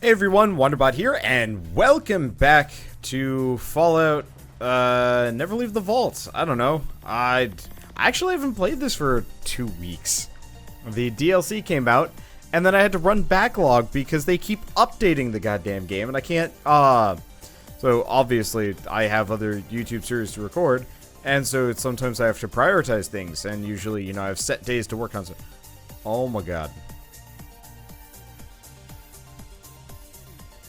Hey everyone, Wanderbot here, and welcome back to Fallout, Never Leave the Vault. I don't know, I actually haven't played this for 2 weeks. The DLC came out, and then I had to run backlog because they keep updating the goddamn game, and I can't, so obviously I have other YouTube series to record, and so sometimes I have to prioritize things, and usually, you know, I have set days to work on stuff. Oh my god.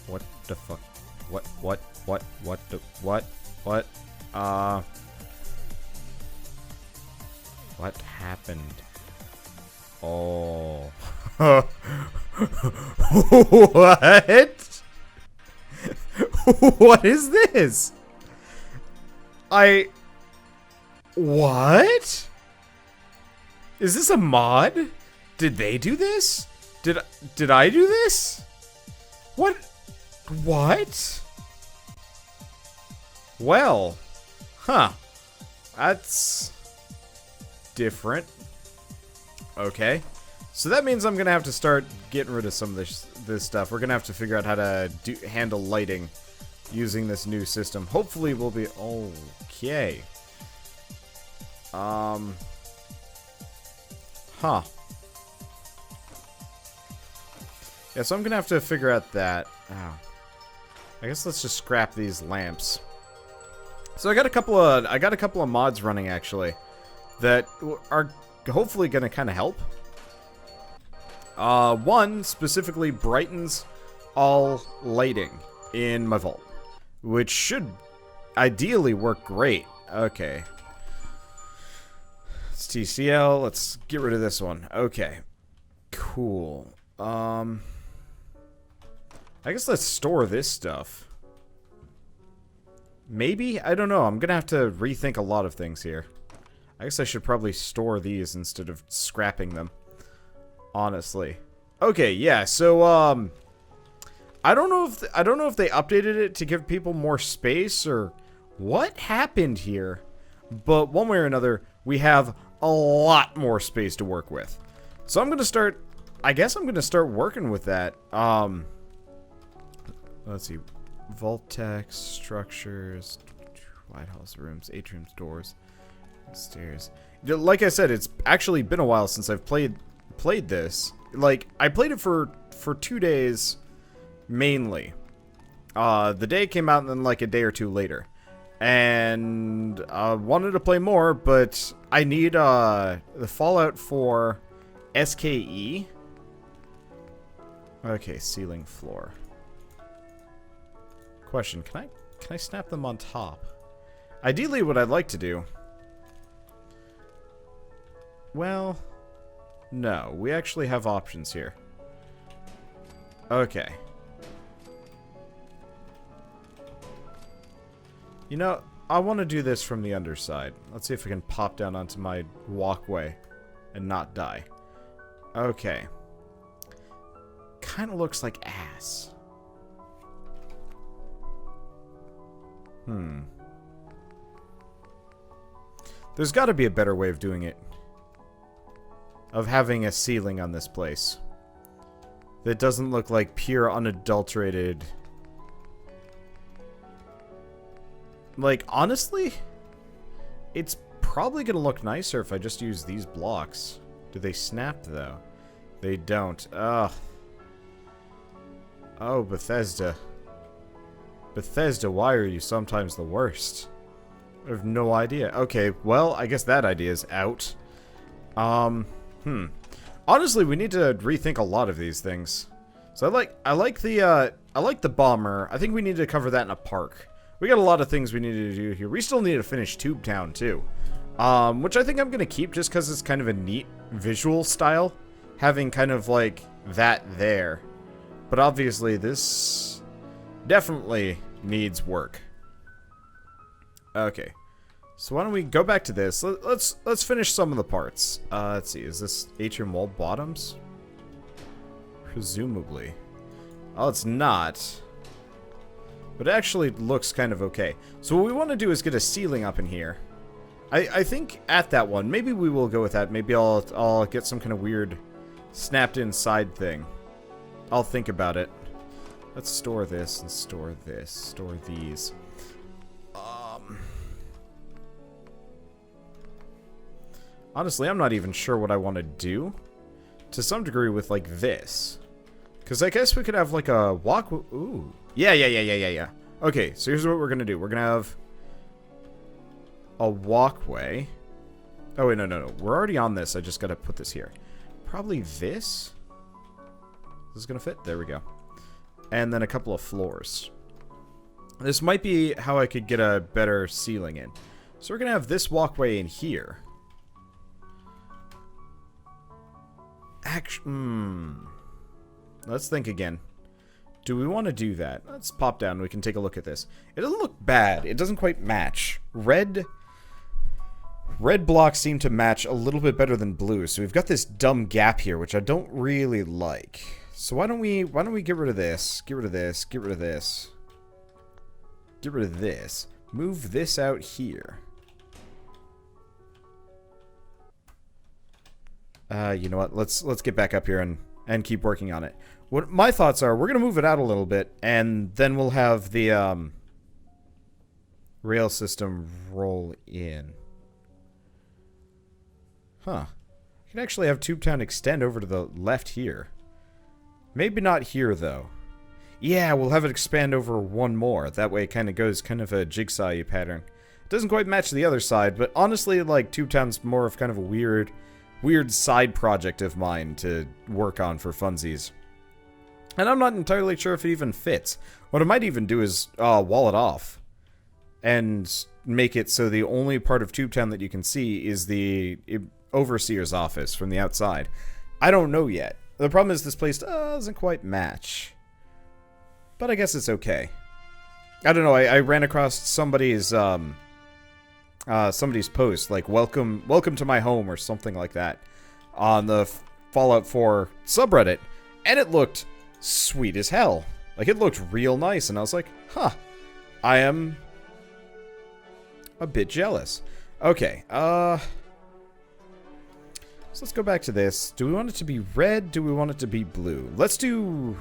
What the fuck? What happened? Oh. What? What is this? What? Is this a mod? Did they do this? Did I do this? What? Well, huh. That's different. Okay. So that means I'm gonna have to start getting rid of some of this stuff. We're gonna have to figure out how to handle lighting using this new system. Hopefully we'll be okay. Huh. Yeah, so I'm gonna have to figure out that. Ow. I guess let's just scrap these lamps. So I got a couple of mods running actually that are hopefully gonna kind of help. One specifically brightens all lighting in my vault, which should ideally work great. Okay. It's TCL. Let's get rid of this one. Okay. Cool. I guess let's store this stuff. Maybe? I don't know. I'm gonna have to rethink a lot of things here. I guess I should probably store these instead of scrapping them. Honestly. Okay, yeah, so, I don't know if they updated it to give people more space or what happened here. But one way or another, we have a lot more space to work with. So I'm gonna start, I guess I'm gonna start working with that. Let's see. Vault-Tec, structures, White House rooms, atriums, doors, stairs. Like I said, it's actually been a while since I've played this. Like, I played it for 2 days, mainly. The day it came out and then like a day or two later. And, wanted to play more, but I need, the Fallout 4 SKE. Okay, ceiling, floor. Question, can I snap them on top? Ideally, what I'd like to do... Well... No, we actually have options here. Okay. You know, I want to do this from the underside. Let's see if I can pop down onto my walkway and not die. Okay. Kind of looks like ass. There's got to be a better way of doing it. Of having a ceiling on this place. That doesn't look like pure unadulterated... Like, honestly, it's probably going to look nicer if I just use these blocks. Do they snap, though? They don't. Ugh. Oh, Bethesda. Bethesda, why are you sometimes the worst? I have no idea. Okay, well, I guess that idea is out. Honestly, we need to rethink a lot of these things. So I like the bomber. I think we need to cover that in a park. We got a lot of things we need to do here. We still need to finish Tube Town too. Which I think I'm gonna keep just because it's kind of a neat visual style. Having kind of like that there. But obviously this definitely needs work. Okay. So why don't we go back to this? Let's finish some of the parts. Let's see. Is this atrium wall bottoms? Presumably. Oh, it's not. But it actually looks kind of okay. So what we want to do is get a ceiling up in here. I think at that one, maybe we will go with that. Maybe I'll get some kind of weird snapped in side thing. I'll think about it. Let's store this and store this. Store these. Honestly, I'm not even sure what I want to do. To some degree with, like, this. Because I guess we could have, like, a walk... Ooh. Yeah. Okay, so here's what we're going to do. We're going to have a walkway. Oh, wait, no. We're already on this. I just got to put this here. Probably this? Is this going to fit? There we go. And then a couple of floors. This might be how I could get a better ceiling in. So we're going to have this walkway in here. Let's think again. Do we want to do that? Let's pop down. We can take a look at this. It doesn't look bad. It doesn't quite match. Red blocks seem to match a little bit better than blue. So we've got this dumb gap here, which I don't really like. So why don't we get rid of this? Get rid of this. Get rid of this. Get rid of this. Move this out here. You know what? Let's get back up here and keep working on it. What my thoughts are, we're gonna move it out a little bit, and then we'll have the rail system roll in. Huh? You can actually have Tubetown extend over to the left here. Maybe not here though. Yeah, we'll have it expand over one more. That way, it kind of goes kind of a jigsaw-y pattern. It doesn't quite match the other side, but honestly, like Tubetown's more of kind of a weird side project of mine to work on for funsies. And I'm not entirely sure if it even fits. What I might even do is wall it off. And make it so the only part of Tubetown that you can see is the overseer's office from the outside. I don't know yet. The problem is this place doesn't quite match. But I guess it's okay. I don't know, I ran across somebody's post, like, welcome to my home, or something like that, on the Fallout 4 subreddit, and it looked sweet as hell. Like, it looked real nice, and I was like, huh, I am a bit jealous. Okay, so let's go back to this. Do we want it to be red? Do we want it to be blue? Let's do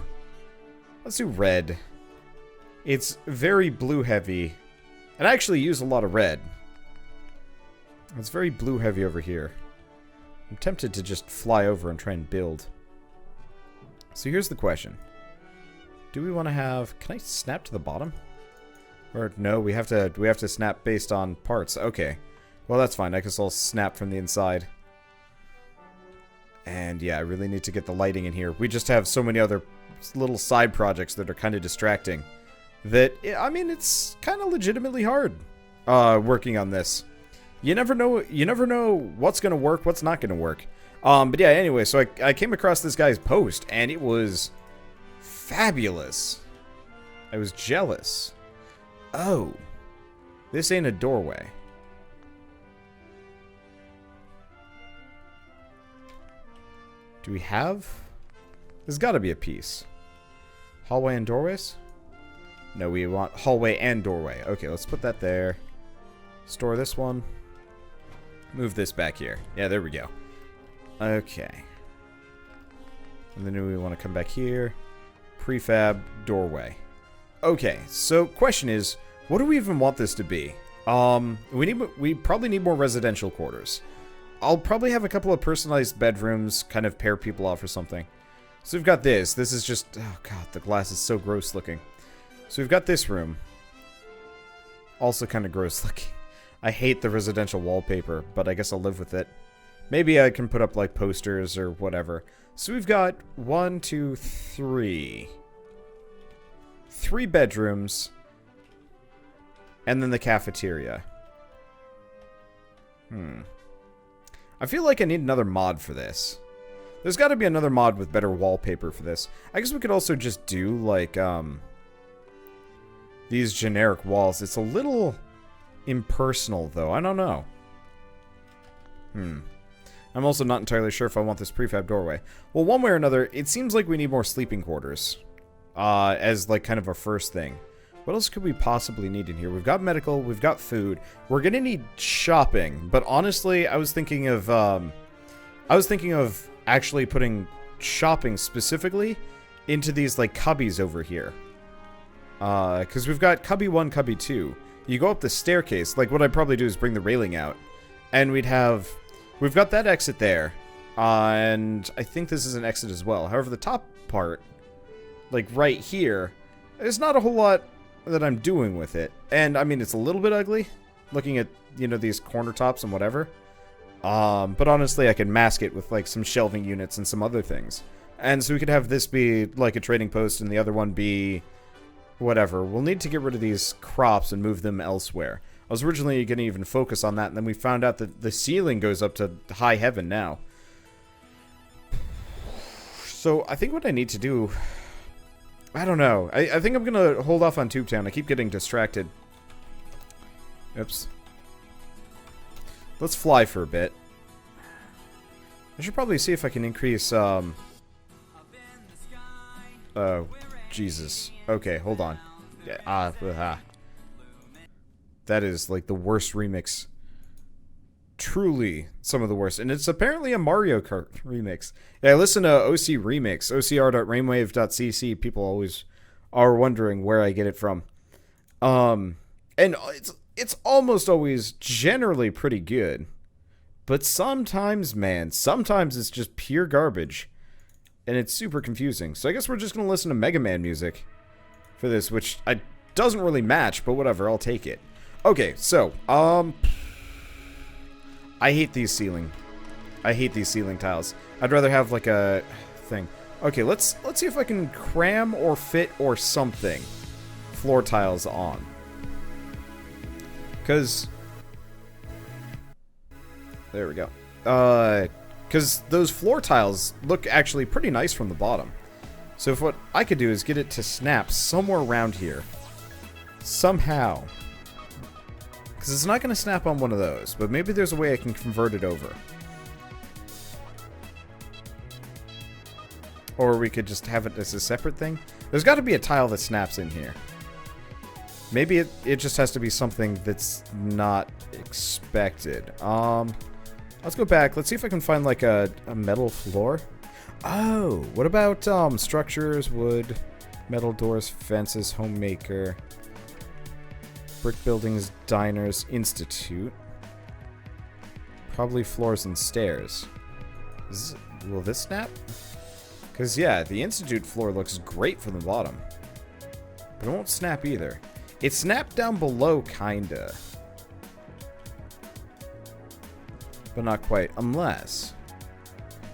red. It's very blue heavy, and I actually use a lot of red. It's very blue heavy over here. I'm tempted to just fly over and try and build. So here's the question. Do we want to have... Can I snap to the bottom? Or no, we have to snap based on parts. Okay. Well, that's fine. I guess I'll snap from the inside. And yeah, I really need to get the lighting in here. We just have so many other little side projects that are kind of distracting. That, I mean, it's kind of legitimately hard working on this. You never know what's going to work, what's not going to work. But yeah, anyway, so I came across this guy's post, and it was fabulous. I was jealous. Oh, this ain't a doorway. Do we have... There's got to be a piece. Hallway and doorways? No, we want hallway and doorway. Okay, let's put that there. Store this one. Move this back here. Yeah, there we go. Okay. And then we want to come back here. Prefab doorway. Okay, so question is, what do we even want this to be? We probably need more residential quarters. I'll probably have a couple of personalized bedrooms, kind of pair people off or something. So we've got this. This is just... Oh, God, the glass is so gross looking. So we've got this room. Also kind of gross looking. I hate the residential wallpaper, but I guess I'll live with it. Maybe I can put up, like, posters or whatever. So we've got 1, 2, 3. 3 bedrooms. And then the cafeteria. I feel like I need another mod for this. There's got to be another mod with better wallpaper for this. I guess we could also just do, like, these generic walls. It's a little impersonal, though. I don't know. I'm also not entirely sure if I want this prefab doorway. Well, one way or another, it seems like we need more sleeping quarters. As, like, kind of a first thing. What else could we possibly need in here? We've got medical, we've got food. We're gonna need shopping, but honestly, I was thinking of actually putting shopping specifically into these, like, cubbies over here. Because we've got cubby 1, cubby 2. You go up the staircase. Like, what I'd probably do is bring the railing out. And we've got that exit there. And I think this is an exit as well. However, the top part, like right here, there's not a whole lot that I'm doing with it. And, I mean, it's a little bit ugly, looking at, you know, these corner tops and whatever. But honestly, I can mask it with, like, some shelving units and some other things. And so we could have this be, like, a trading post and the other one be whatever. We'll need to get rid of these crops and move them elsewhere. I was originally going to even focus on that, and then we found out that the ceiling goes up to high heaven now. So I think what I need to do... I don't know. I think I'm going to hold off on Tube Town. I keep getting distracted. Oops. Let's fly for a bit. I should probably see if I can increase, Oh, Jesus. Okay, hold on. That is, like, the worst remix. Truly some of the worst. And it's apparently a Mario Kart remix. Yeah, I listen to OC Remix, ocr.rainwave.cc. People always are wondering where I get it from. And it's almost always generally pretty good. But sometimes, man, sometimes it's just pure garbage. And it's super confusing. So I guess we're just going to listen to Mega Man music for this, which doesn't really match, but whatever, I'll take it. Okay, so, I hate these ceiling tiles. I'd rather have, like, a thing. Okay, let's see if I can cram or fit or something floor tiles on. Because... There we go. Because those floor tiles look actually pretty nice from the bottom. So if what I could do is get it to snap somewhere around here. Somehow. Because it's not going to snap on one of those. But maybe there's a way I can convert it over. Or we could just have it as a separate thing. There's got to be a tile that snaps in here. Maybe it just has to be something that's not expected. Let's go back. Let's see if I can find, like, a metal floor. Oh, what about structures, wood, metal doors, fences, homemaker, brick buildings, diners, institute. Probably floors and stairs. Will this snap? Because, yeah, the institute floor looks great from the bottom. But it won't snap either. It snapped down below, kinda. But not quite. Unless...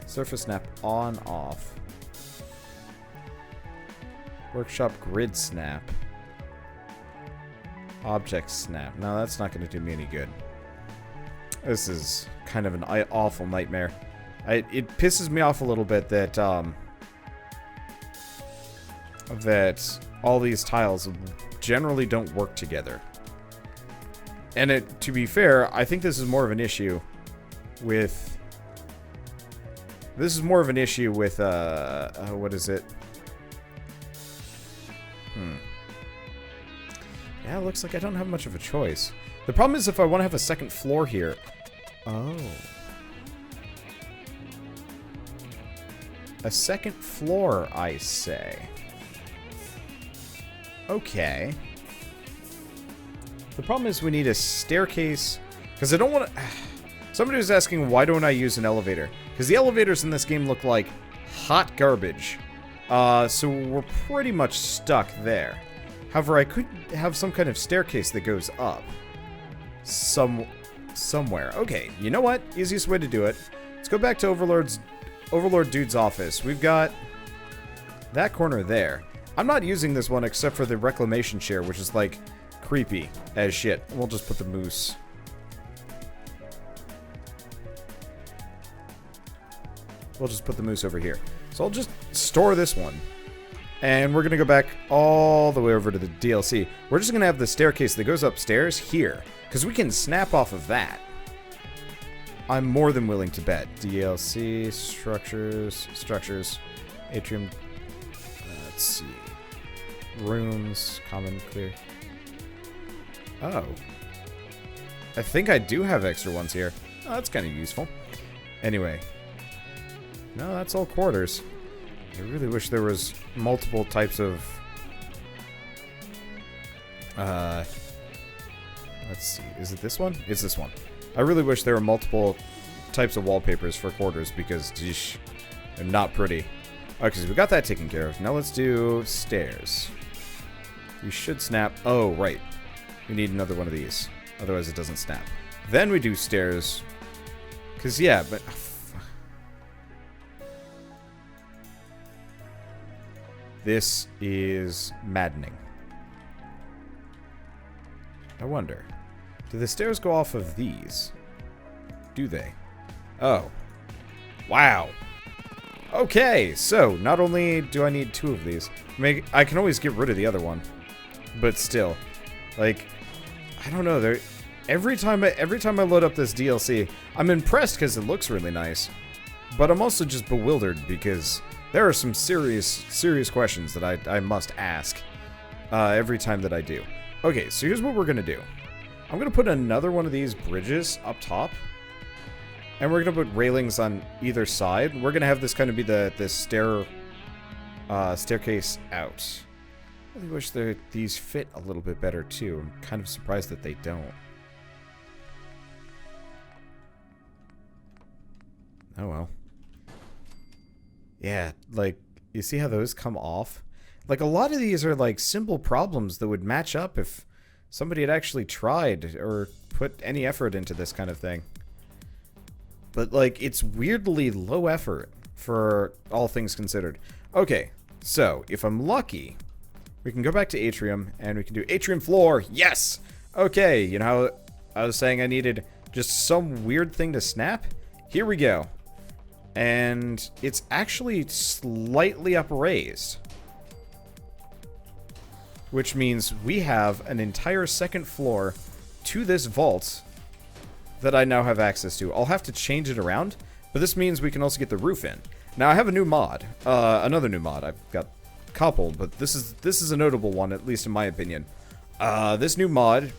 Surface snap on, off. Workshop grid snap. Object snap. No, that's not going to do me any good. This is kind of an awful nightmare. It pisses me off a little bit that, that all these tiles generally don't work together. And to be fair, I think this is more of an issue with... This is more of an issue with, what is it? Yeah, it looks like I don't have much of a choice. The problem is if I want to have a second floor here... Oh. A second floor, I say. Okay. The problem is we need a staircase... Because I don't want to... Somebody was asking, why don't I use an elevator? Because the elevators in this game look like hot garbage. So we're pretty much stuck there. However, I could have some kind of staircase that goes up. Somewhere. Okay, you know what? Easiest way to do it. Let's go back to Overlord Dude's office. We've got that corner there. I'm not using this one except for the reclamation chair, which is, like, creepy as shit. We'll just put the moose... We'll just put the moose over here. So I'll just store this one. And we're going to go back all the way over to the DLC. We're just going to have the staircase that goes upstairs here. Because we can snap off of that. I'm more than willing to bet. DLC, structures, atrium, let's see. Rooms, common, clear. Oh. I think I do have extra ones here. Oh, that's kind of useful. Anyway. No, that's all quarters. I really wish there was multiple types of... let's see. Is it this one? It's this one. I really wish there were multiple types of wallpapers for quarters because, geesh, they're not pretty. Okay, so we got that taken care of. Now let's do stairs. We should snap. Oh, right. We need another one of these. Otherwise it doesn't snap. Then we do stairs. Because, yeah, but... This is maddening. I wonder. Do the stairs go off of these? Do they? Oh. Wow. Okay, so not only do I need 2 of these, I can always get rid of the other one. But still, like, I don't know. Every time I load up this DLC, I'm impressed because it looks really nice, but I'm also just bewildered because there are some serious questions that I must ask every time that I do. Okay, so here's what we're gonna do. I'm gonna put another one of these bridges up top. And we're going to put railings on either side. We're going to have this kind of be the staircase out. I really wish these fit a little bit better, too. I'm kind of surprised that they don't. Oh, well. Yeah, like, you see how those come off? Like, a lot of these are, like, simple problems that would match up if somebody had actually tried or put any effort into this kind of thing. But, like, it's weirdly low effort for all things considered. Okay, so, if I'm lucky, we can go back to Atrium, and we can do Atrium floor. Yes! Okay, you know how I was saying I needed just some weird thing to snap? Here we go. And it's actually slightly upraised. Which means we have an entire second floor to this vault that I now have access to. I'll have to change it around, but this means we can also get the roof in. Now I have a new mod, another new mod. I've got a couple, but this is a notable one, at least in my opinion. This new mod,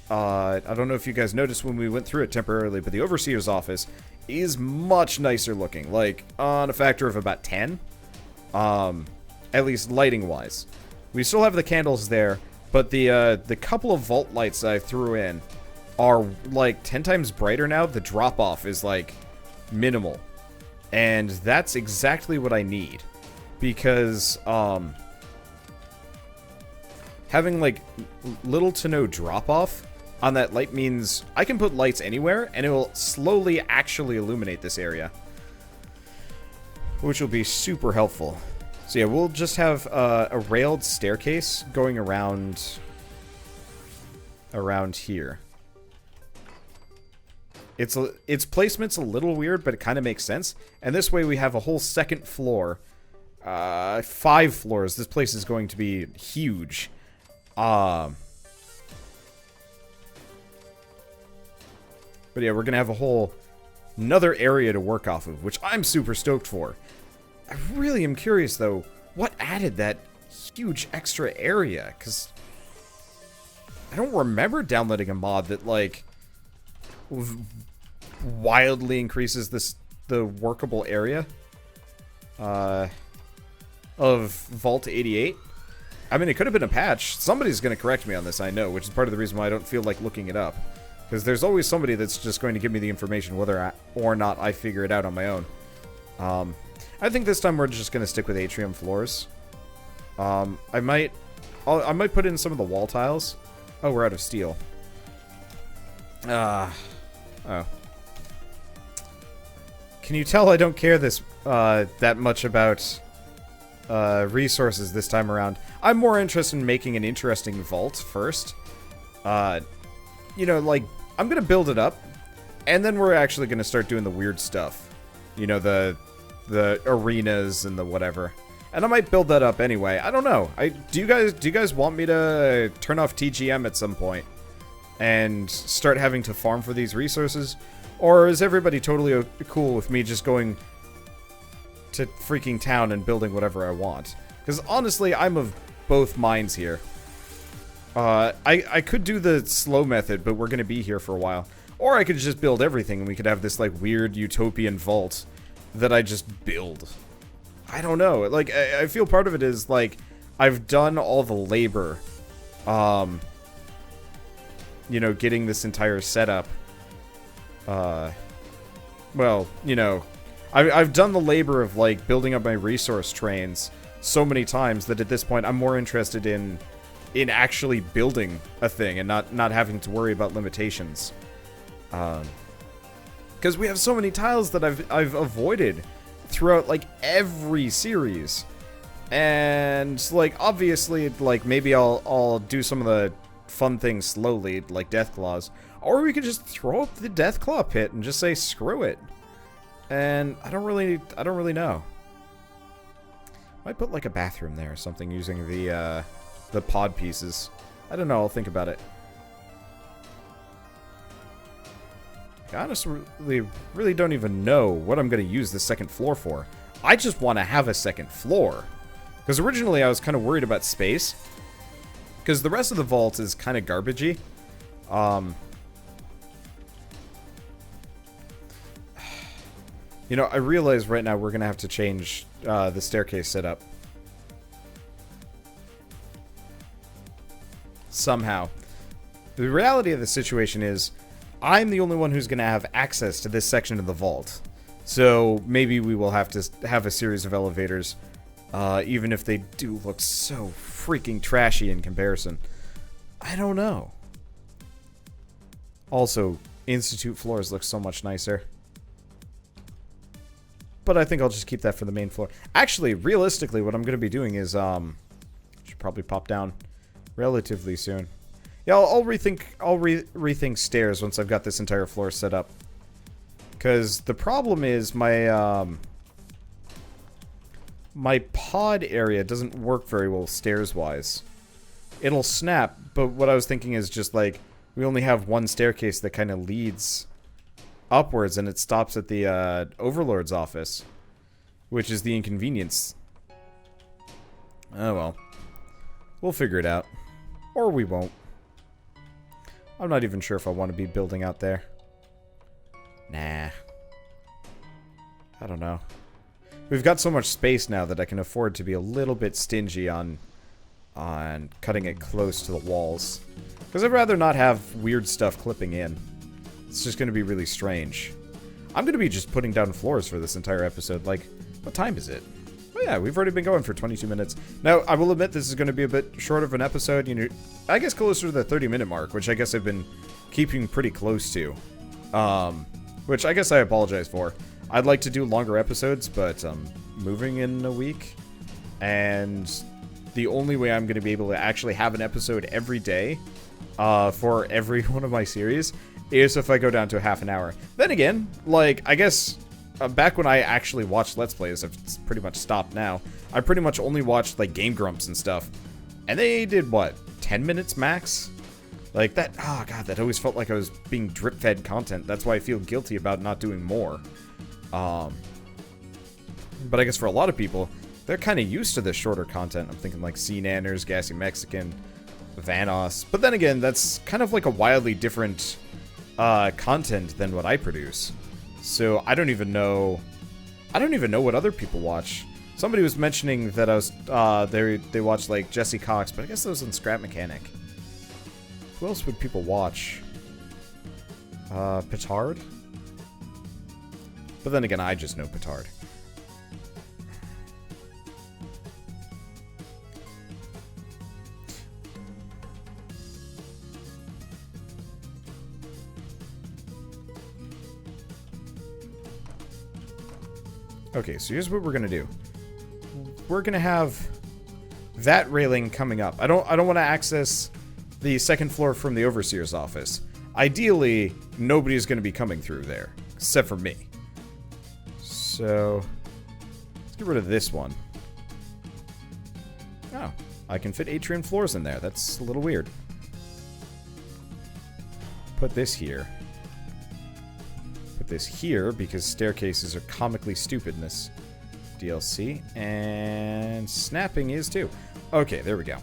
I don't know if you guys noticed when we went through it temporarily, but the Overseer's office is much nicer looking, like on a factor of about 10, at least lighting wise. We still have the candles there, but the couple of vault lights that I threw in are like 10 times brighter now. The drop off is like minimal, and that's exactly what I need, because having like little to no drop off on that light means I can put lights anywhere and it will slowly actually illuminate this area, which will be super helpful. So yeah, we'll just have a railed staircase going around here. Its placement's a little weird, but it kind of makes sense. And this way we have a whole second floor. 5 floors. This place is going to be huge. But yeah, we're going to have a whole another area to work off of, which I'm super stoked for. I really am curious, though, what added that huge extra area? Because I don't remember downloading a mod that, like, wildly increases the workable area of Vault 88. I mean, it could have been a patch. Somebody's going to correct me on this, I know, which is part of the reason why I don't feel like looking it up. Because there's always somebody that's just going to give me the information whether or not I figure it out on my own. I think this time we're just going to stick with atrium floors. I might put in some of the wall tiles. Oh, we're out of steel. Oh. Can you tell I don't care that much about resources this time around? I'm more interested in making an interesting vault first. You know, like, I'm gonna build it up, and then we're actually gonna start doing the weird stuff. You know, the arenas and the whatever. And I might build that up anyway. I don't know. Do you guys want me to turn off TGM at some point and start having to farm for these resources? Or is everybody totally cool with me just going to freaking town and building whatever I want? Because honestly, I'm of both minds here. I could do the slow method, but we're going to be here for a while. Or I could just build everything and we could have this like weird utopian vault that I just build. I don't know. Like, I feel part of it is, like, I've done all the labor, you know, getting this entire setup. Well, you know, I've done the labor of, like, building up my resource trains so many times that at this point I'm more interested in actually building a thing and not having to worry about limitations. Because we have so many tiles that I've avoided throughout, like, every series. And, like, obviously, like, maybe I'll do some of the fun things slowly, like Deathclaws. Or we could just throw up the Deathclaw pit and just say, screw it. And I don't really know. Might put, like, a bathroom there or something using the pod pieces. I don't know, I'll think about it. I honestly really don't even know what I'm going to use the second floor for. I just want to have a second floor. Because originally I was kind of worried about space. Because the rest of the vault is kind of garbagey. You know, I realize right now we're going to have to change the staircase setup. Somehow. The reality of the situation is, I'm the only one who's going to have access to this section of the vault. So maybe we will have to have a series of elevators, even if they do look so freaking trashy in comparison. I don't know. Also, Institute floors look so much nicer. But I think I'll just keep that for the main floor. Actually, realistically, what I'm going to be doing is, should probably pop down relatively soon. Yeah, I'll rethink stairs once I've got this entire floor set up. Because the problem is my my pod area doesn't work very well stairs-wise. It'll snap, but what I was thinking is just like, we only have one staircase that kind of leads upwards, and it stops at the Overlord's office, which is the inconvenience. Oh well. We'll figure it out. Or we won't. I'm not even sure if I want to be building out there. Nah. I don't know. We've got so much space now that I can afford to be a little bit stingy on cutting it close to the walls. Because I'd rather not have weird stuff clipping in. It's just going to be really strange. I'm going to be just putting down floors for this entire episode. Like, what time is it? Oh yeah, we've already been going for 22 minutes. Now, I will admit this is going to be a bit short of an episode. You know, I guess closer to the 30-minute mark, which I guess I've been keeping pretty close to. Which I guess I apologize for. I'd like to do longer episodes, but I'm moving in a week. And the only way I'm going to be able to actually have an episode every day for every one of my series is if I go down to a half an hour. Then again, like, I guess back when I actually watched Let's Plays, I've pretty much stopped now. I pretty much only watched, like, Game Grumps and stuff. And they did, what, 10 minutes max? Like, that, oh god, that always felt like I was being drip-fed content. That's why I feel guilty about not doing more. But I guess for a lot of people, they're kind of used to this shorter content. I'm thinking, like, C-Nanners, Gassy Mexican, Vanos. But then again, that's kind of like a wildly different content than what I produce. So I don't even know what other people watch. Somebody was mentioning that I was they watched like Jesse Cox, but I guess that was on Scrap Mechanic. Who else would people watch? Petard? But then again, I just know Petard. Okay, so here's what we're gonna do. We're gonna have that railing coming up. I don't want to access the second floor from the Overseer's office. Ideally, nobody's gonna be coming through there, except for me. So let's get rid of this one. Oh, I can fit atrium floors in there. That's a little weird. Put this here. Put this here because staircases are comically stupid in this DLC. And snapping is too. Okay, there we go.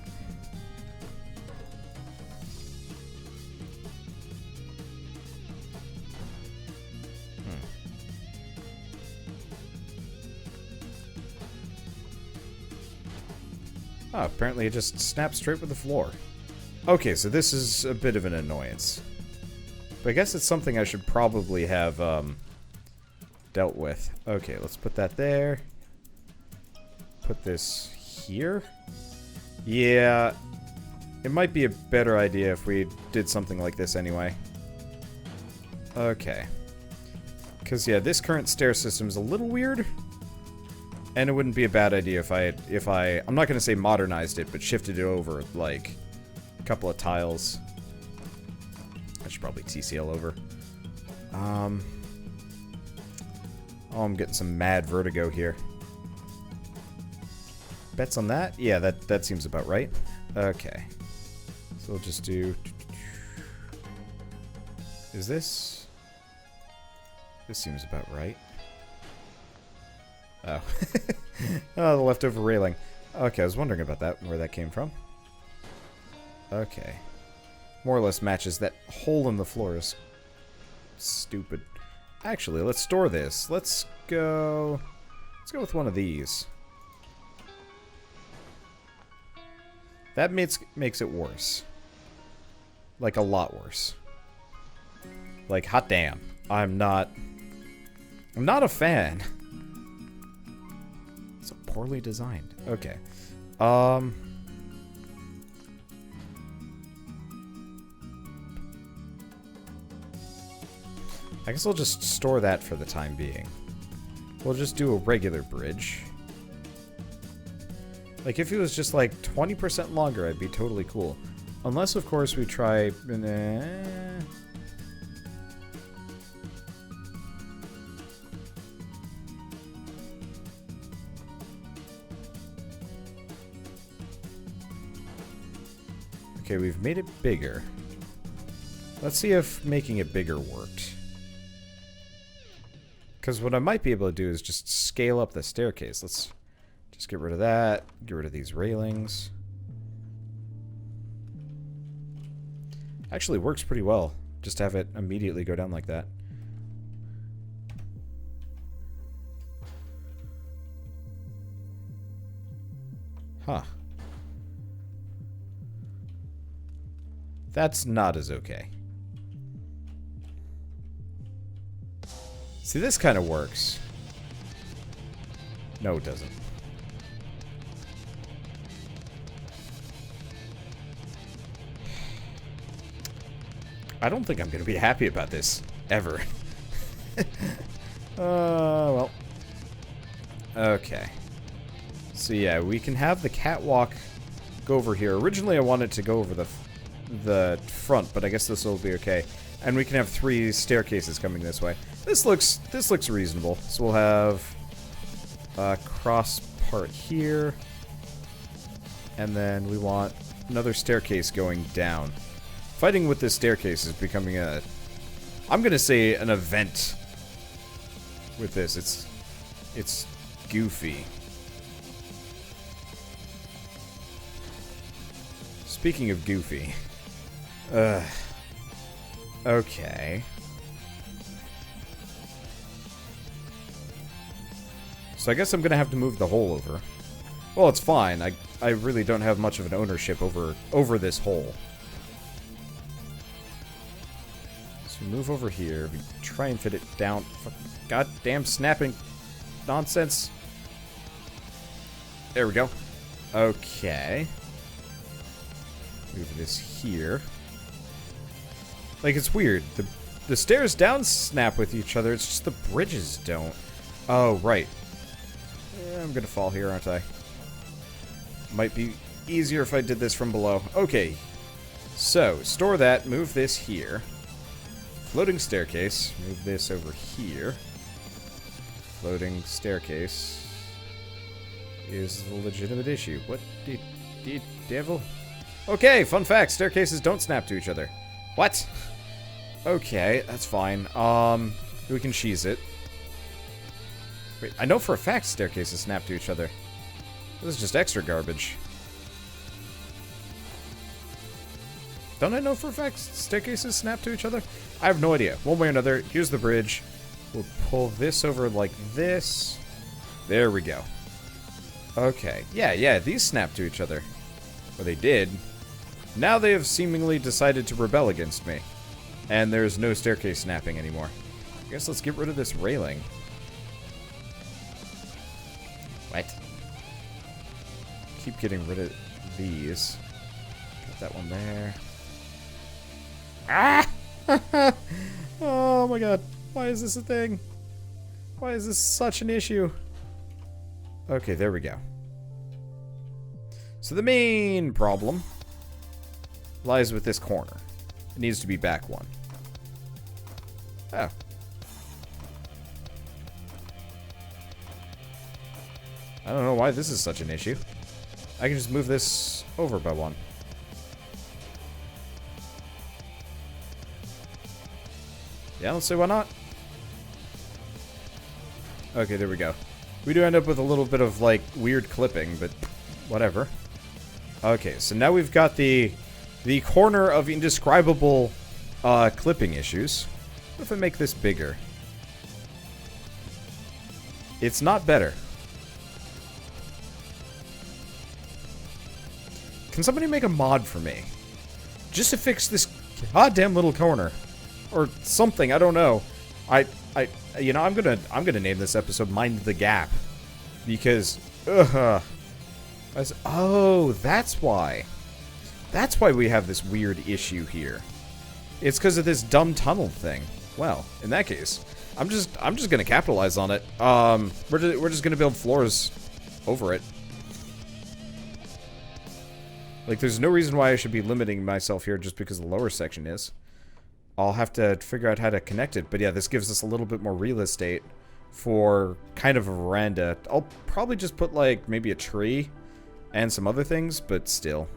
Oh, apparently it just snaps straight with the floor. Okay, so this is a bit of an annoyance. But I guess it's something I should probably have dealt with. Okay, let's put that there. Put this here. Yeah, it might be a better idea if we did something like this anyway. Okay. Because, yeah, this current stair system is a little weird. And it wouldn't be a bad idea if I'm not going to say modernized it, but shifted it over, like, a couple of tiles. I should probably TCL over. Oh, I'm getting some mad vertigo here. Bets on that? Yeah, that seems about right. Okay. So we'll just do... Is this... This seems about right. Oh. Oh, the leftover railing. Okay, I was wondering about that, where that came from. Okay. More or less matches that hole in the floor is stupid. Actually, let's store this. Let's go with one of these. That makes it worse. Like, a lot worse. Like, hot damn. I'm not a fan. So poorly designed. Okay. I guess I'll just store that for the time being. We'll just do a regular bridge. Like, if it was just, like, 20% longer, I'd be totally cool. Unless, of course, we try... Okay, we've made it bigger. Let's see if making it bigger worked. Because what I might be able to do is just scale up the staircase. Let's... Just get rid of that. Get rid of these railings. Actually works pretty well. Just have it immediately go down like that. Huh. That's not as okay. See, this kind of works. No, it doesn't. I don't think I'm going to be happy about this, ever. Well. Okay. So yeah, we can have the catwalk go over here. Originally I wanted to go over the front, but I guess this will be okay. And we can have 3 staircases coming this way. This looks reasonable. So we'll have a cross part here. And then we want another staircase going down. Fighting with this staircase is becoming I'm gonna say an event with this. It's goofy. Speaking of goofy. Okay. So I guess I'm gonna have to move the hole over. Well, it's fine. I really don't have much of an ownership over this hole. So move over here. We try and fit it down. Goddamn snapping nonsense. There we go. Okay. Move this here. Like, it's weird. The stairs down snap with each other. It's just the bridges don't. Oh, right. I'm gonna fall here, aren't I? Might be easier if I did this from below. Okay. So, store that. Move this here. Floating staircase. Move this over here. Floating staircase is a legitimate issue. What the devil? Okay, fun fact. Staircases don't snap to each other. What? Okay, that's fine. We can cheese it. Wait, I know for a fact staircases snap to each other. This is just extra garbage. Don't I know for a fact staircases snap to each other? I have no idea. One way or another, here's the bridge. We'll pull this over like this. There we go. Okay. Yeah, these snap to each other. Or they did. Now they have seemingly decided to rebel against me. And there's no staircase snapping anymore. I guess let's get rid of this railing. What? Keep getting rid of these. Got that one there. Ah! Oh my god. Why is this a thing? Why is this such an issue? Okay, there we go. So the main problem lies with this corner. It needs to be back one. Oh. I don't know why this is such an issue. I can just move this over by one. Yeah, let's see why not. Okay, there we go. We do end up with a little bit of, like, weird clipping, but whatever. Okay, so now we've got the corner of indescribable clipping issues. What if I make this bigger? It's not better. Can somebody make a mod for me? Just to fix this goddamn little corner. Or something, I don't know. You know, I'm gonna name this episode Mind the Gap. Because, oh, that's why. That's why we have this weird issue here. It's because of this dumb tunnel thing. Well, in that case, I'm just gonna capitalize on it. We're just gonna build floors over it. Like, there's no reason why I should be limiting myself here just because the lower section is. I'll have to figure out how to connect it. But yeah, this gives us a little bit more real estate for kind of a veranda. I'll probably just put, like, maybe a tree and some other things, but still.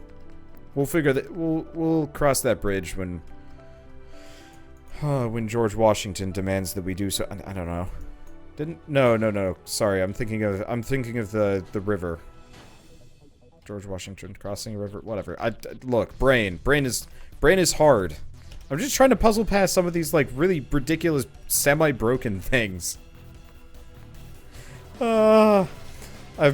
We'll figure that... We'll cross that bridge when George Washington demands that we do so. I don't know. No. Sorry, I'm thinking of the river. George Washington crossing a river, whatever. Look, brain is hard. I'm just trying to puzzle past some of these, like, really ridiculous semi-broken things. I've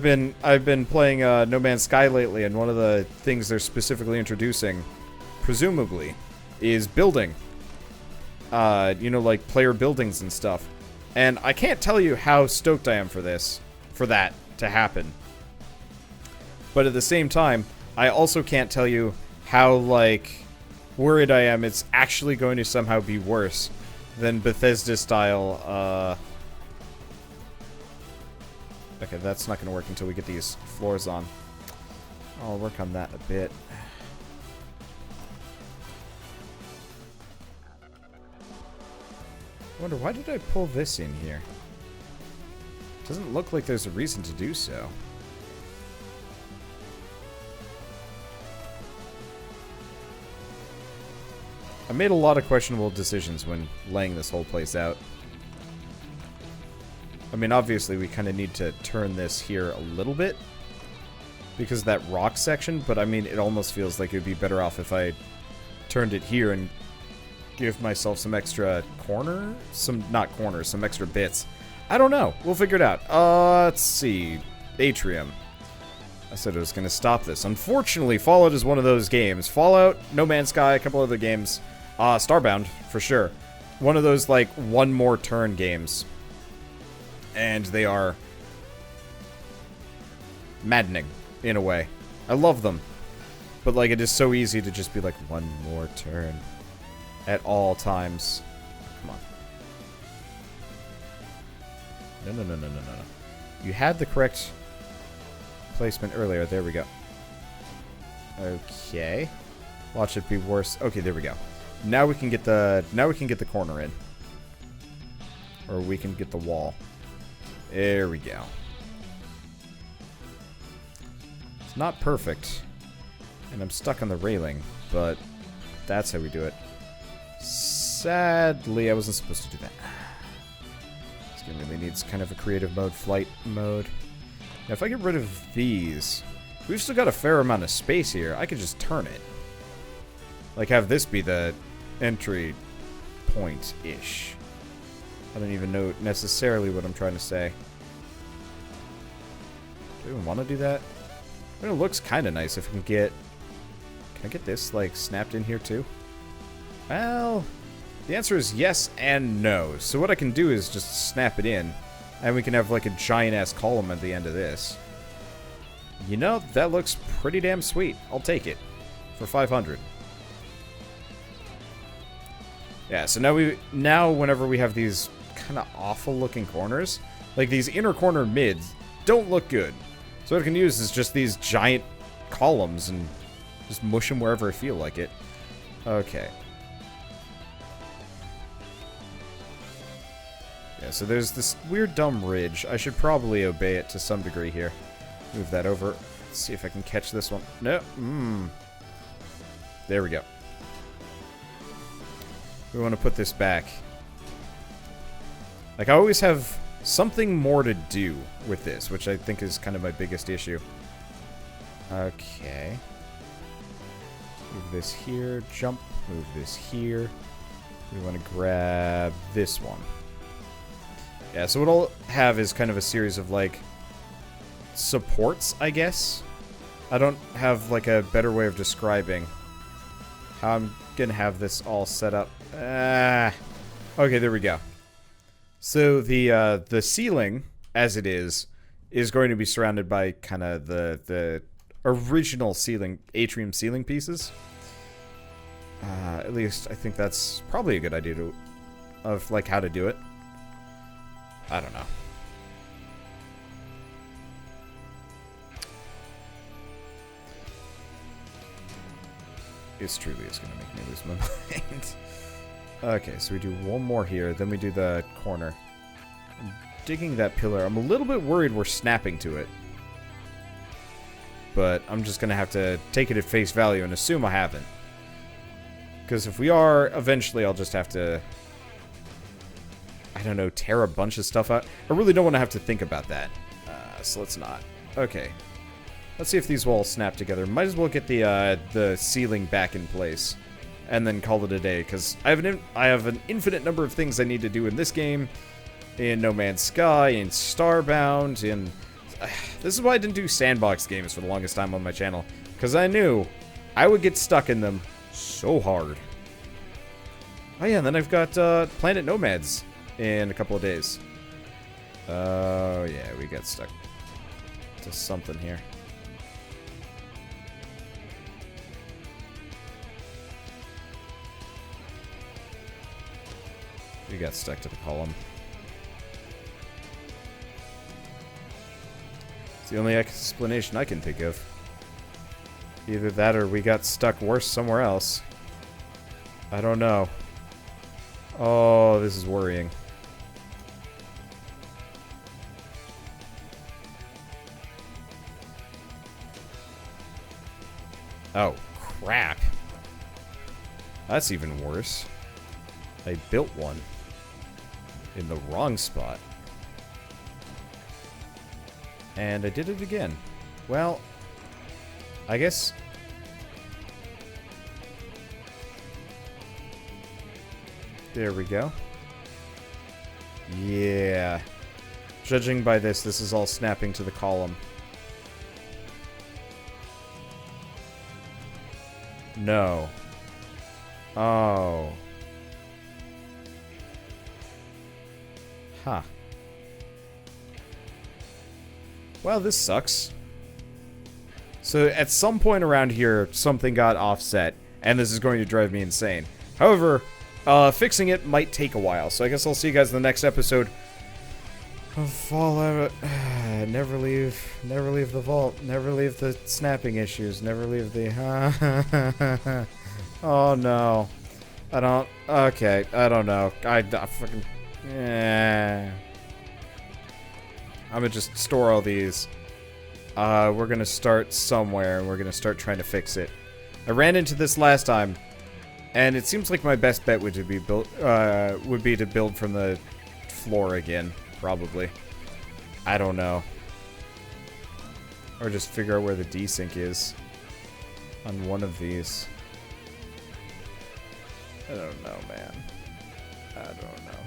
been playing No Man's Sky lately, and one of the things they're specifically introducing, presumably, is building. You know, like player buildings and stuff. And I can't tell you how stoked I am for that to happen. But at the same time, I also can't tell you how, like, worried I am it's actually going to somehow be worse than Bethesda-style, Okay, that's not going to work until we get these floors on. I'll work on that a bit. I wonder, why did I pull this in here? Doesn't look like there's a reason to do so. I made a lot of questionable decisions when laying this whole place out. I mean, obviously, we kind of need to turn this here a little bit because of that rock section, but I mean, it almost feels like it would be better off if I turned it here and give myself some extra some extra bits. I don't know. We'll figure it out. Let's see. Atrium. I said I was going to stop this. Unfortunately, Fallout is one of those games. Fallout, No Man's Sky, a couple other games. Starbound, for sure. One of those, like, one more turn games. And they are maddening, in a way. I love them. But, like, it is so easy to just be like, one more turn. At all times. Come on. No. You had the correct placement earlier. There we go. Okay. Watch it be worse. Okay, there we go. Now we can get the corner in. Or we can get the wall. There we go. It's not perfect. And I'm stuck on the railing, but that's how we do it. Sadly, I wasn't supposed to do that. This game really needs kind of a creative mode, flight mode. Now, if I get rid of these, we've still got a fair amount of space here. I could just turn it. Like, have this be the entry point-ish. I don't even know necessarily what I'm trying to say. Do we even want to do that? I mean, it looks kind of nice if we can get... Can I get this, like, snapped in here too? Well, the answer is yes and no. So what I can do is just snap it in, and we can have, like, a giant-ass column at the end of this. You know, that looks pretty damn sweet. I'll take it. For 500. Yeah, so now whenever we have these kind of awful-looking corners, like, these inner corner mids don't look good. So what I can use is just these giant columns and just mush them wherever I feel like it. Okay. Yeah, so there's this weird dumb ridge. I should probably obey it to some degree here. Move that over. Let's see if I can catch this one. No. There we go. We want to put this back. Like, I always have something more to do with this, which I think is kind of my biggest issue. Okay. Move this here. Jump. Move this here. We want to grab this one. Yeah, so what I'll have is kind of a series of, like, supports, I guess. I don't have, like, a better way of describing how I'm gonna have this all set up. Okay, there we go. So the ceiling, as it is going to be surrounded by kind of the original ceiling, atrium ceiling pieces. At least I think that's probably a good idea of like how to do it. I don't know. This truly is going to make me lose my mind. Okay, so we do one more here, then we do the corner. I'm digging that pillar. I'm a little bit worried we're snapping to it. But I'm just going to have to take it at face value and assume I haven't. Because if we are, eventually I'll just have to, I don't know, tear a bunch of stuff out. I really don't want to have to think about that. So let's not. Okay. Let's see if these walls snap together. Might as well get the ceiling back in place. And then call it a day, because I have an infinite number of things I need to do in this game, in No Man's Sky, in Starbound, in... This is why I didn't do sandbox games for the longest time on my channel, because I knew I would get stuck in them so hard. Oh yeah, and then I've got Planet Nomads in a couple of days. Oh yeah, we got stuck to something here. We got stuck to the column. It's the only explanation I can think of. Either that or we got stuck worse somewhere else. I don't know. Oh, this is worrying. Oh, crap. That's even worse. I built one in the wrong spot. And I did it again. Well, I guess... There we go. Yeah. Judging by this is all snapping to the column. No. Oh. Huh. Well, this sucks. So at some point around here, something got offset, and this is going to drive me insane. However, fixing it might take a while, so I guess I'll see you guys in the next episode of Fallout. Never leave the vault, never leave the snapping issues, never leave the... Oh no. I don't... Okay, I don't know. I fucking... Yeah. I'm gonna just store all these. We're gonna start somewhere, and we're gonna start trying to fix it. I ran into this last time, and it seems like my best bet would be to build from the floor again, probably. I don't know. Or just figure out where the desync is on one of these. I don't know, man. I don't know.